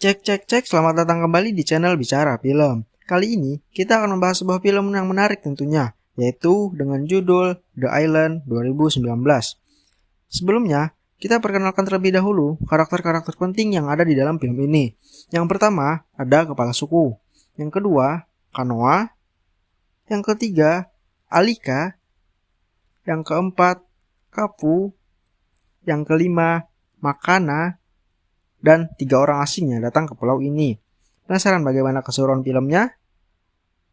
Cek cek cek, selamat datang kembali di channel Bicara Film. Kali ini kita akan membahas sebuah film yang menarik tentunya, yaitu dengan judul The Island 2019. Sebelumnya, kita perkenalkan terlebih dahulu karakter-karakter penting yang ada di dalam film ini. Yang pertama, ada kepala suku. Yang kedua, Kanoa. Yang ketiga, Alika. Yang keempat, Kapu. Yang kelima, Makana. Dan 3 orang asing yang datang ke pulau ini. Penasaran bagaimana keseruan filmnya?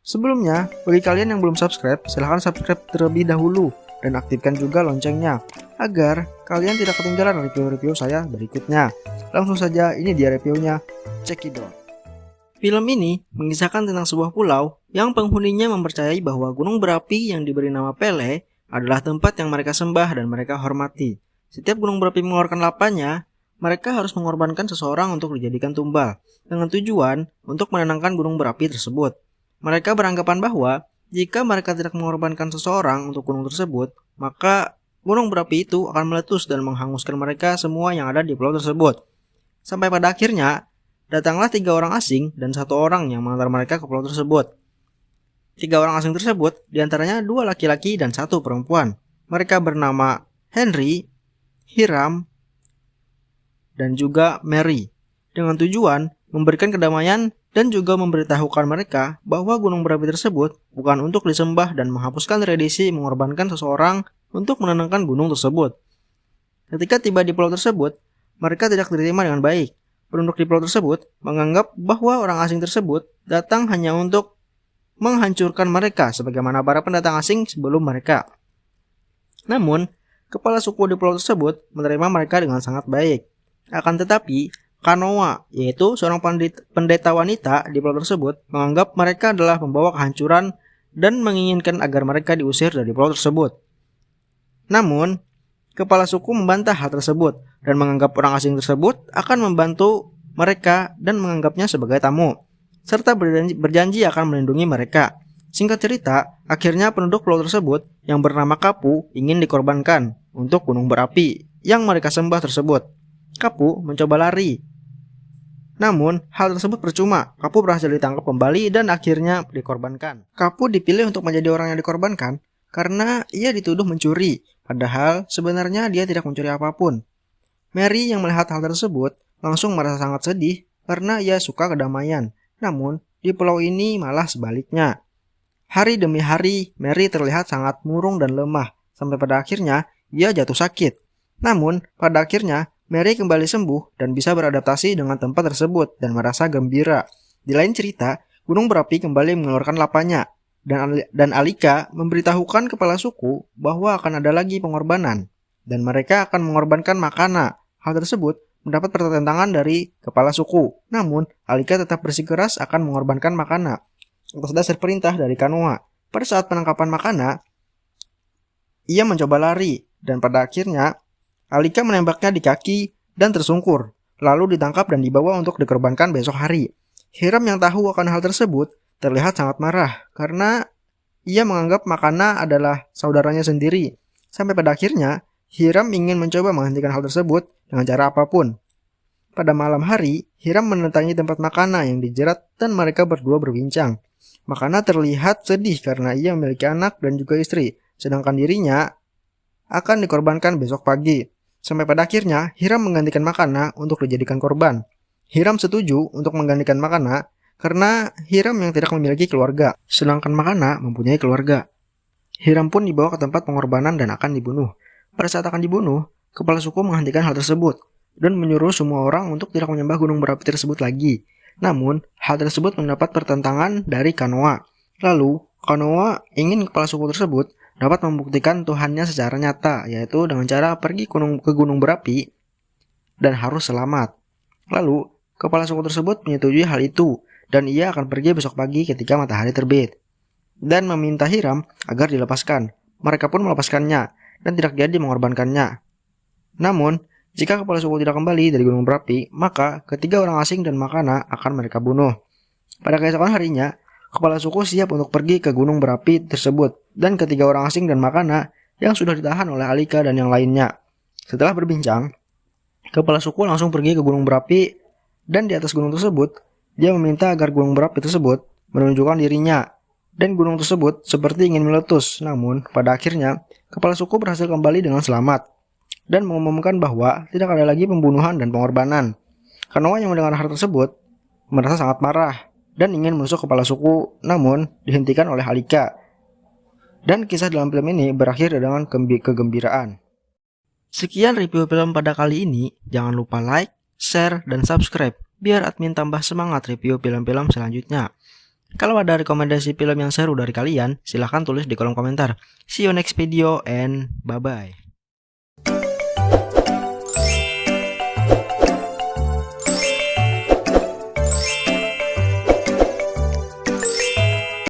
Sebelumnya, bagi kalian yang belum subscribe, silahkan subscribe terlebih dahulu dan aktifkan juga loncengnya agar kalian tidak ketinggalan review-review saya berikutnya. Langsung saja, ini dia reviewnya. Cekidot. Film ini mengisahkan tentang sebuah pulau yang penghuninya mempercayai bahwa gunung berapi yang diberi nama Pele adalah tempat yang mereka sembah dan mereka hormati. Setiap gunung berapi mengeluarkan lapanya, mereka harus mengorbankan seseorang untuk dijadikan tumbal, dengan tujuan untuk menenangkan gunung berapi tersebut. Mereka beranggapan bahwa jika mereka tidak mengorbankan seseorang untuk gunung tersebut, maka gunung berapi itu akan meletus dan menghanguskan mereka semua yang ada di pulau tersebut. Sampai pada akhirnya, datanglah 3 orang asing dan 1 orang yang mengantar mereka ke pulau tersebut. 3 orang asing tersebut, diantaranya 2 laki-laki dan 1 perempuan. Mereka bernama Henry, Hiram, dan juga Mary, dengan tujuan memberikan kedamaian dan juga memberitahukan mereka bahwa gunung berapi tersebut bukan untuk disembah dan menghapuskan tradisi mengorbankan seseorang untuk menenangkan gunung tersebut. Ketika tiba di pulau tersebut, mereka tidak diterima dengan baik. Penduduk di pulau tersebut menganggap bahwa orang asing tersebut datang hanya untuk menghancurkan mereka sebagaimana para pendatang asing sebelum mereka. Namun, kepala suku di pulau tersebut menerima mereka dengan sangat baik. Akan tetapi, Kanoa, yaitu seorang pendeta wanita di pulau tersebut, menganggap mereka adalah pembawa kehancuran dan menginginkan agar mereka diusir dari pulau tersebut. Namun, kepala suku membantah hal tersebut dan menganggap orang asing tersebut akan membantu mereka dan menganggapnya sebagai tamu, serta berjanji akan melindungi mereka. Singkat cerita, akhirnya penduduk pulau tersebut yang bernama Kapu ingin dikorbankan untuk gunung berapi yang mereka sembah tersebut. Kapu mencoba lari. Namun, hal tersebut percuma. Kapu berhasil ditangkap kembali dan akhirnya dikorbankan. Kapu dipilih untuk menjadi orang yang dikorbankan karena ia dituduh mencuri, padahal sebenarnya dia tidak mencuri apapun. Mary yang melihat hal tersebut langsung merasa sangat sedih karena ia suka kedamaian. Namun, di pulau ini malah sebaliknya. Hari demi hari, Mary terlihat sangat murung dan lemah, sampai pada akhirnya ia jatuh sakit. Namun, pada akhirnya Mary kembali sembuh dan bisa beradaptasi dengan tempat tersebut dan merasa gembira. Di lain cerita, gunung berapi kembali mengeluarkan lapanya dan Alika memberitahukan kepala suku bahwa akan ada lagi pengorbanan dan mereka akan mengorbankan Makana. Hal tersebut mendapat pertentangan dari kepala suku. Namun, Alika tetap bersikeras akan mengorbankan Makana atas dasar perintah dari Kanoa. Pada saat penangkapan Makana, ia mencoba lari dan pada akhirnya Alika menembaknya di kaki dan tersungkur, lalu ditangkap dan dibawa untuk dikorbankan besok hari. Hiram yang tahu akan hal tersebut terlihat sangat marah karena ia menganggap Makana adalah saudaranya sendiri. Sampai pada akhirnya, Hiram ingin mencoba menghentikan hal tersebut dengan cara apapun. Pada malam hari, Hiram mendatangi tempat Makana yang dijerat dan mereka berdua berbincang. Makana terlihat sedih karena ia memiliki anak dan juga istri, sedangkan dirinya akan dikorbankan besok pagi. Sampai pada akhirnya, Hiram menggantikan Makana untuk dijadikan korban. Hiram setuju untuk menggantikan Makana karena Hiram yang tidak memiliki keluarga, sedangkan Makana mempunyai keluarga. Hiram pun dibawa ke tempat pengorbanan dan akan dibunuh. Pada saat akan dibunuh, kepala suku menghentikan hal tersebut dan menyuruh semua orang untuk tidak menyembah gunung berapi tersebut lagi. Namun, hal tersebut mendapat pertentangan dari Kanoa. Lalu, Kanoa ingin kepala suku tersebut dapat membuktikan Tuhannya secara nyata, yaitu dengan cara pergi ke gunung berapi dan harus selamat. Lalu, kepala suku tersebut menyetujui hal itu dan ia akan pergi besok pagi ketika matahari terbit dan meminta Hiram agar dilepaskan. Mereka pun melepaskannya dan tidak jadi mengorbankannya. Namun, jika kepala suku tidak kembali dari gunung berapi, maka ketiga orang asing dan Makana akan mereka bunuh. Pada keesokan harinya, kepala suku siap untuk pergi ke gunung berapi tersebut dan ketiga orang asing dan Makana yang sudah ditahan oleh Alika dan yang lainnya. Setelah berbincang, kepala suku langsung pergi ke gunung berapi Dan di atas gunung tersebut, dia meminta agar gunung berapi tersebut menunjukkan dirinya. Dan gunung tersebut seperti ingin meletus, namun pada akhirnya kepala suku berhasil kembali dengan selamat dan mengumumkan bahwa tidak ada lagi pembunuhan dan pengorbanan. Kanoa yang mendengar hal tersebut merasa sangat marah dan ingin menusuk kepala suku, namun dihentikan oleh Alika. Dan kisah dalam film ini berakhir dengan kegembiraan. Sekian review film pada kali ini. Jangan lupa like, share, dan subscribe biar admin tambah semangat review film-film selanjutnya. Kalau ada rekomendasi film yang seru dari kalian, silahkan tulis di kolom komentar. See you next video and bye-bye.